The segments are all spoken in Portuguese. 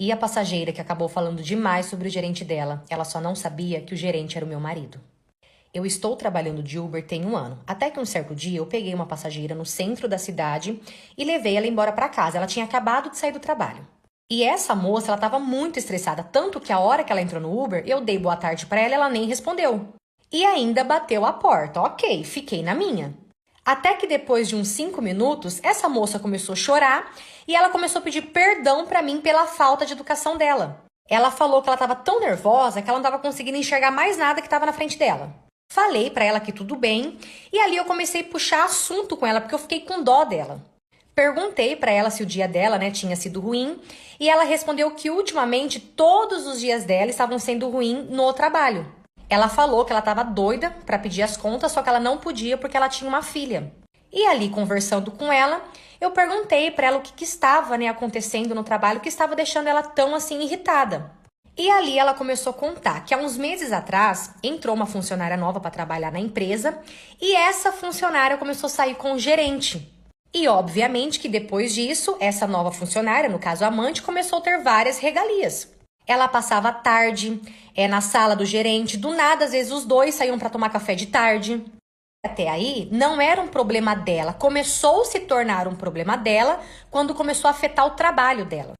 E a passageira que acabou falando demais sobre o gerente dela, ela só não sabia que o gerente era o meu marido. Eu estou trabalhando de Uber tem 1 ano, até que um certo dia eu peguei uma passageira no centro da cidade e levei ela embora para casa. Ela tinha acabado de sair do trabalho. E essa moça, ela estava muito estressada, tanto que a hora que ela entrou no Uber, eu dei boa tarde para ela, ela nem respondeu. E ainda bateu a porta. Ok, fiquei na minha. Até que depois de uns 5 minutos, essa moça começou a chorar e ela começou a pedir perdão para mim pela falta de educação dela. Ela falou que ela estava tão nervosa que ela não estava conseguindo enxergar mais nada que estava na frente dela. Falei para ela que tudo bem e ali eu comecei a puxar assunto com ela porque eu fiquei com dó dela. Perguntei para ela se o dia dela, tinha sido ruim e ela respondeu que ultimamente todos os dias dela estavam sendo ruins no trabalho. Ela falou que ela estava doida para pedir as contas, só que ela não podia porque ela tinha uma filha. E ali, conversando com ela, eu perguntei para ela o que estava acontecendo no trabalho, que estava deixando ela tão assim irritada. E ali ela começou a contar que há uns meses atrás entrou uma funcionária nova para trabalhar na empresa e essa funcionária começou a sair com o gerente. E obviamente que depois disso, essa nova funcionária, no caso a amante, começou a ter várias regalias. Ela passava a tarde na sala do gerente, do nada às vezes os dois saíam para tomar café de tarde. Até aí não era um problema dela, começou a se tornar um problema dela quando começou a afetar o trabalho dela.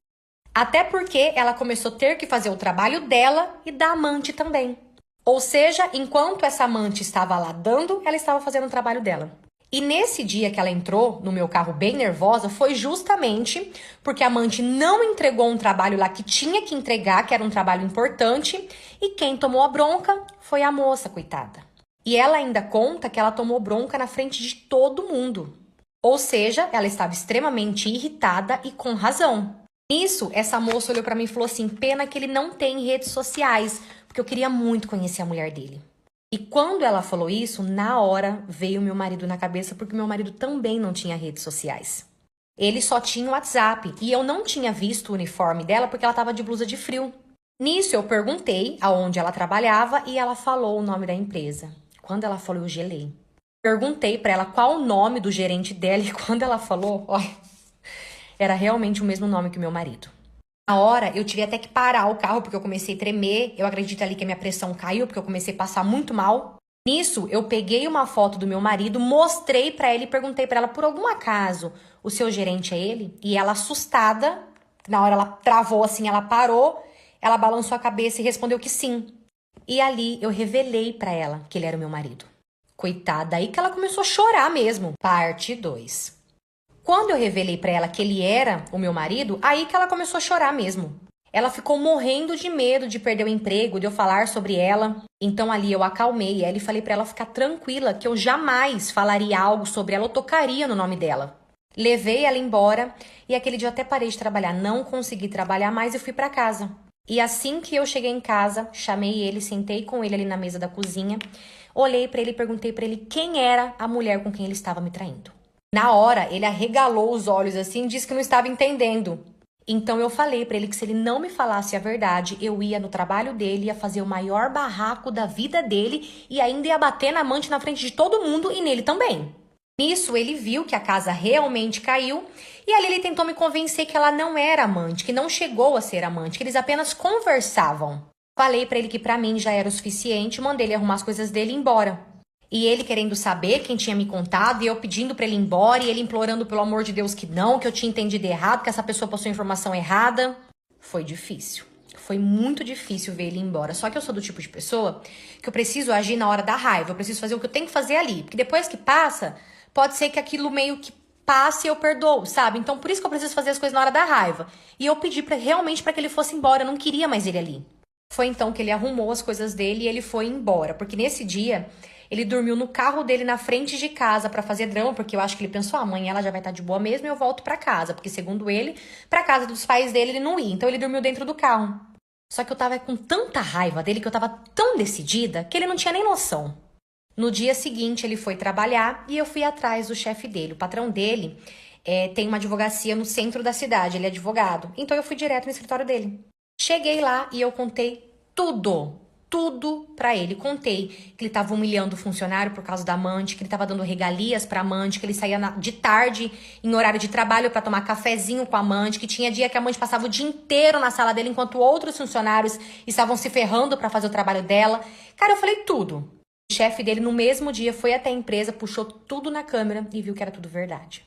Até porque ela começou a ter que fazer o trabalho dela e da amante também. Ou seja, enquanto essa amante estava lá dando, ela estava fazendo o trabalho dela. E nesse dia que ela entrou no meu carro bem nervosa, foi justamente porque a amante não entregou um trabalho lá que tinha que entregar, que era um trabalho importante, e quem tomou a bronca foi a moça, coitada. E ela ainda conta que ela tomou bronca na frente de todo mundo. Ou seja, ela estava extremamente irritada e com razão. Nisso, essa moça olhou pra mim e falou assim, pena que ele não tem redes sociais, porque eu queria muito conhecer a mulher dele. E quando ela falou isso, na hora veio meu marido na cabeça, porque meu marido também não tinha redes sociais. Ele só tinha o WhatsApp e eu não tinha visto o uniforme dela porque ela estava de blusa de frio. Nisso eu perguntei aonde ela trabalhava e ela falou o nome da empresa. Quando ela falou, eu gelei. Perguntei para ela qual o nome do gerente dela e quando ela falou, era realmente o mesmo nome que o meu marido. Na hora, eu tive até que parar o carro, porque eu comecei a tremer. Eu acredito ali que a minha pressão caiu, porque eu comecei a passar muito mal. Nisso, eu peguei uma foto do meu marido, mostrei pra ela e perguntei pra ela, por algum acaso, o seu gerente é ele? E ela, assustada, na hora ela travou assim, ela parou, ela balançou a cabeça e respondeu que sim. E ali, eu revelei pra ela que ele era o meu marido. Coitada, aí que ela começou a chorar mesmo. Parte 2. Quando eu revelei pra ela que ele era o meu marido, aí que ela começou a chorar mesmo. Ela ficou morrendo de medo de perder o emprego, de eu falar sobre ela. Então ali eu acalmei ela e falei pra ela ficar tranquila, que eu jamais falaria algo sobre ela ou tocaria no nome dela. Levei ela embora e aquele dia eu até parei de trabalhar, não consegui trabalhar mais e fui pra casa. E assim que eu cheguei em casa, chamei ele, sentei com ele ali na mesa da cozinha, olhei pra ele e perguntei pra ele quem era a mulher com quem ele estava me traindo. Na hora, ele arregalou os olhos assim e disse que não estava entendendo. Então eu falei pra ele que se ele não me falasse a verdade, eu ia no trabalho dele, ia fazer o maior barraco da vida dele e ainda ia bater na amante na frente de todo mundo e nele também. Nisso, ele viu que a casa realmente caiu e ali ele tentou me convencer que ela não era amante, que não chegou a ser amante, que eles apenas conversavam. Falei pra ele que pra mim já era o suficiente, mandei ele arrumar as coisas dele e ir embora. E ele querendo saber quem tinha me contado, e eu pedindo pra ele ir embora, e ele implorando pelo amor de Deus que não, que eu tinha entendido errado, que essa pessoa passou informação errada. Foi difícil. Foi muito difícil ver ele ir embora. Só que eu sou do tipo de pessoa que eu preciso agir na hora da raiva, eu preciso fazer o que eu tenho que fazer ali. Porque depois que passa, pode ser que aquilo meio que passe e eu perdoo, sabe? Então por isso que eu preciso fazer as coisas na hora da raiva. E eu pedi realmente pra que ele fosse embora, eu não queria mais ele ali. Foi então que ele arrumou as coisas dele e ele foi embora. Porque nesse dia, ele dormiu no carro dele na frente de casa pra fazer drama, porque eu acho que ele pensou, amanhã ela já vai estar de boa mesmo e eu volto pra casa. Porque segundo ele, pra casa dos pais dele ele não ia. Então ele dormiu dentro do carro. Só que eu tava com tanta raiva dele, que eu tava tão decidida, que ele não tinha nem noção. No dia seguinte ele foi trabalhar e eu fui atrás do chefe dele. O patrão dele tem uma advocacia no centro da cidade, ele é advogado. Então eu fui direto no escritório dele. Cheguei lá e eu contei tudo. tudo pra ele. Contei que ele tava humilhando o funcionário por causa da amante, que ele tava dando regalias pra amante, que ele saía de tarde em horário de trabalho pra tomar cafezinho com a amante, que tinha dia que a amante passava o dia inteiro na sala dele enquanto outros funcionários estavam se ferrando pra fazer o trabalho dela. Cara, eu falei tudo. O chefe dele no mesmo dia foi até a empresa, puxou tudo na câmera e viu que era tudo verdade.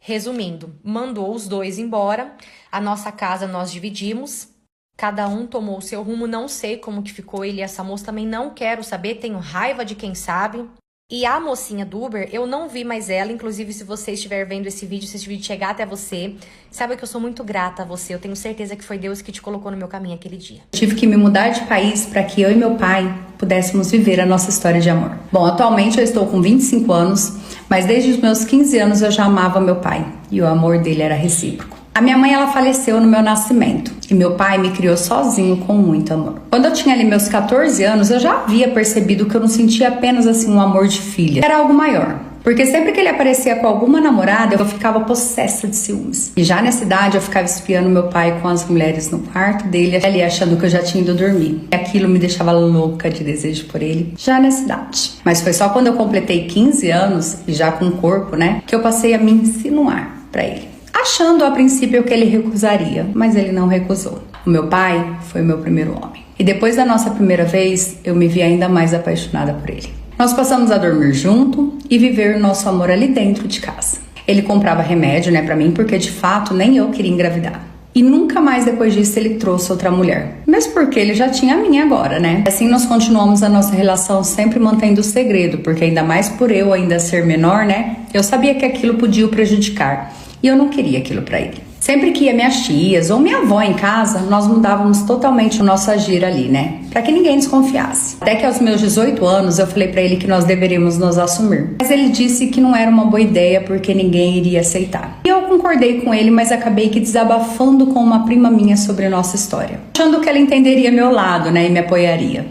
Resumindo, mandou os dois embora, a nossa casa nós dividimos. Cada um tomou o seu rumo, não sei como que ficou ele e essa moça, também não quero saber, tenho raiva de quem sabe. E a mocinha do Uber, eu não vi mais ela, inclusive se você estiver vendo esse vídeo, se esse vídeo chegar até você, saiba que eu sou muito grata a você, eu tenho certeza que foi Deus que te colocou no meu caminho aquele dia. Tive que me mudar de país para que eu e meu pai pudéssemos viver a nossa história de amor. Bom, atualmente eu estou com 25 anos, mas desde os meus 15 anos eu já amava meu pai e o amor dele era recíproco. A minha mãe, ela faleceu no meu nascimento e meu pai me criou sozinho com muito amor. Quando eu tinha ali meus 14 anos, eu já havia percebido que eu não sentia apenas assim um amor de filha. Era algo maior. Porque sempre que ele aparecia com alguma namorada, eu ficava possessa de ciúmes. E já nessa idade, eu ficava espiando meu pai com as mulheres no quarto dele, ali achando que eu já tinha ido dormir. E aquilo me deixava louca de desejo por ele, já nessa idade. Mas foi só quando eu completei 15 anos, e já com corpo, né, que eu passei a me insinuar pra ele. Achando a princípio que ele recusaria, mas ele não recusou. O meu pai foi meu primeiro homem. E depois da nossa primeira vez, eu me vi ainda mais apaixonada por ele. Nós passamos a dormir junto e viver o nosso amor ali dentro de casa. Ele comprava remédio, né, pra mim, porque de fato nem eu queria engravidar. E nunca mais depois disso ele trouxe outra mulher. Mesmo porque ele já tinha a minha agora, né? Assim nós continuamos a nossa relação sempre mantendo o segredo, porque ainda mais por eu ainda ser menor, né? Eu sabia que aquilo podia o prejudicar. E eu não queria aquilo pra ele. Sempre que ia minhas tias ou minha avó em casa, nós mudávamos totalmente o nosso agir ali, né? Pra que ninguém desconfiasse. Até que aos meus 18 anos eu falei pra ele que nós deveríamos nos assumir. Mas ele disse que não era uma boa ideia porque ninguém iria aceitar. E eu concordei com ele, mas acabei que desabafando com uma prima minha sobre a nossa história. Achando que ela entenderia meu lado, né? E me apoiaria.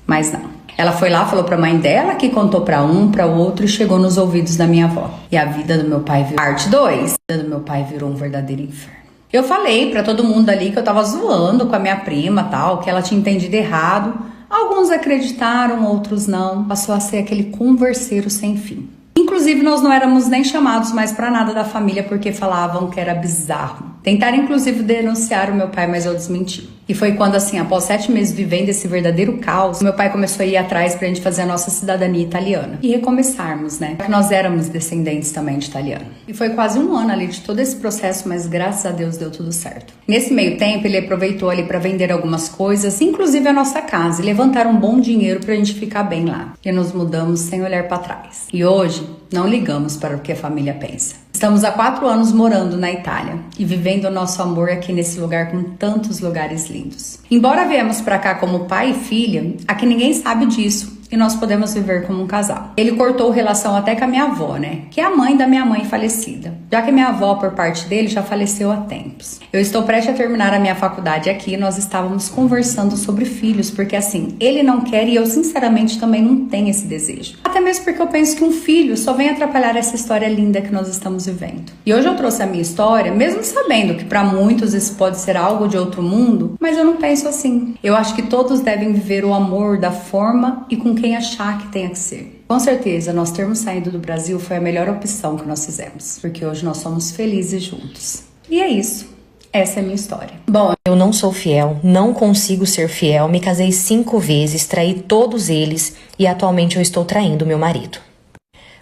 Mas não. Ela foi lá, falou pra mãe dela, que contou pra um, pra outro e chegou nos ouvidos da minha avó. E a vida do meu pai virou... Parte 2. A vida do meu pai virou um verdadeiro inferno. Eu falei pra todo mundo ali que eu tava zoando com a minha prima, tal, que ela tinha entendido errado. Alguns acreditaram, outros não. Passou a ser aquele converseiro sem fim. Inclusive, nós não éramos nem chamados mais pra nada da família porque falavam que era bizarro. Tentaram, inclusive, denunciar o meu pai, mas eu desmenti. E foi quando, assim, após 7 meses vivendo esse verdadeiro caos, meu pai começou a ir atrás pra gente fazer a nossa cidadania italiana. E recomeçarmos, né? Porque nós éramos descendentes também de italiano. E foi quase 1 ano ali de todo esse processo, mas graças a Deus deu tudo certo. Nesse meio tempo, ele aproveitou ali pra vender algumas coisas, inclusive a nossa casa, e levantar um bom dinheiro pra gente ficar bem lá. E nos mudamos sem olhar pra trás. E hoje, não ligamos para o que a família pensa. Estamos há 4 anos morando na Itália e vivendo o nosso amor aqui nesse lugar com tantos lugares lindos. Embora viemos para cá como pai e filha, aqui ninguém sabe disso e nós podemos viver como um casal. Ele cortou relação até com a minha avó, né? Que é a mãe da minha mãe falecida. Já que minha avó, por parte dele, já faleceu há tempos. Eu estou prestes a terminar a minha faculdade aqui e nós estávamos conversando sobre filhos, porque assim, ele não quer e eu sinceramente também não tenho esse desejo. Até mesmo porque eu penso que um filho só vem atrapalhar essa história linda que nós estamos vivendo. E hoje eu trouxe a minha história, mesmo sabendo que para muitos isso pode ser algo de outro mundo, mas eu não penso assim. Eu acho que todos devem viver o amor da forma e com quem achar que tenha que ser. Com certeza, nós termos saído do Brasil foi a melhor opção que nós fizemos, porque hoje nós somos felizes juntos. E é isso. Essa é a minha história. Bom, eu não sou fiel, não consigo ser fiel, me casei 5 vezes, traí todos eles e atualmente eu estou traindo meu marido.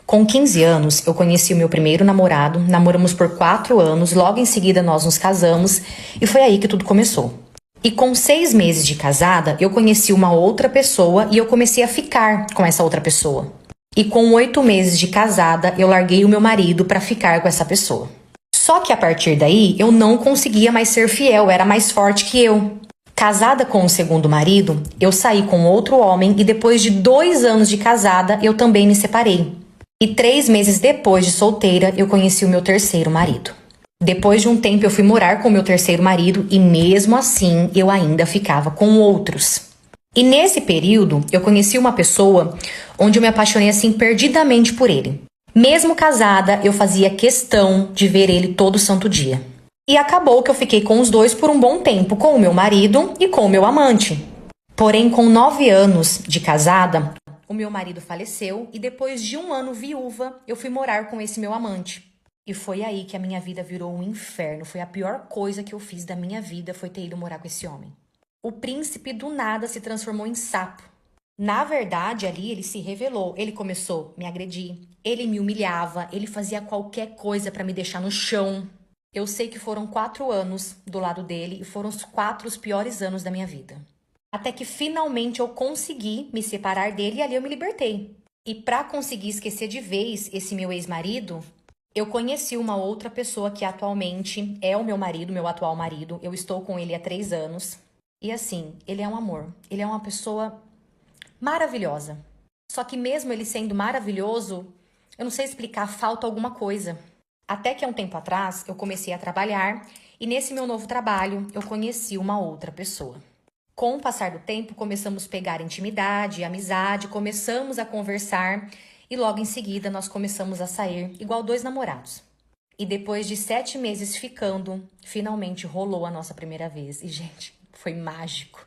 Com 15 anos, eu conheci o meu primeiro namorado, namoramos por 4 anos, logo em seguida nós nos casamos e foi aí que tudo começou. E com 6 meses de casada, eu conheci uma outra pessoa e eu comecei a ficar com essa outra pessoa. E com 8 meses de casada, eu larguei o meu marido para ficar com essa pessoa. Só que a partir daí, eu não conseguia mais ser fiel, era mais forte que eu. Casada com o segundo marido, eu saí com outro homem e depois de 2 anos de casada, eu também me separei. E 3 meses depois de solteira, eu conheci o meu terceiro marido. Depois de um tempo eu fui morar com o meu terceiro marido e mesmo assim eu ainda ficava com outros. E nesse período eu conheci uma pessoa onde eu me apaixonei assim perdidamente por ele. Mesmo casada, eu fazia questão de ver ele todo santo dia. E acabou que eu fiquei com os dois por um bom tempo, com o meu marido e com o meu amante. Porém, com 9 anos de casada, o meu marido faleceu e depois de 1 ano viúva, eu fui morar com esse meu amante. E foi aí que a minha vida virou um inferno. Foi a pior coisa que eu fiz da minha vida, foi ter ido morar com esse homem. O príncipe do nada se transformou em sapo. Na verdade, ali ele se revelou. Ele começou a me agredir, ele me humilhava, ele fazia qualquer coisa pra me deixar no chão. Eu sei que foram 4 anos do lado dele e foram os 4 piores anos da minha vida. Até que finalmente eu consegui me separar dele e ali eu me libertei. E pra conseguir esquecer de vez esse meu ex-marido, eu conheci uma outra pessoa que atualmente é o meu marido, meu atual marido. Eu estou com ele há 3 anos. E assim, ele é um amor. Ele é uma pessoa maravilhosa. Só que mesmo ele sendo maravilhoso, eu não sei explicar, falta alguma coisa. Até que há um tempo atrás, eu comecei a trabalhar e nesse meu novo trabalho, eu conheci uma outra pessoa. Com o passar do tempo, começamos a pegar intimidade, amizade, começamos a conversar e logo em seguida nós começamos a sair igual 2 namorados. E depois de 7 meses ficando, finalmente rolou a nossa primeira vez. E, gente, foi mágico.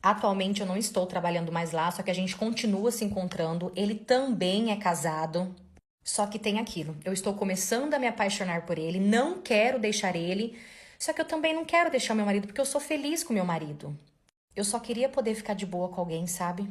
Atualmente eu não estou trabalhando mais lá, só que a gente continua se encontrando. Ele também é casado, só que tem aquilo. Eu estou começando a me apaixonar por ele, não quero deixar ele, só que eu também não quero deixar meu marido porque eu sou feliz com meu marido. Eu só queria poder ficar de boa com alguém, sabe?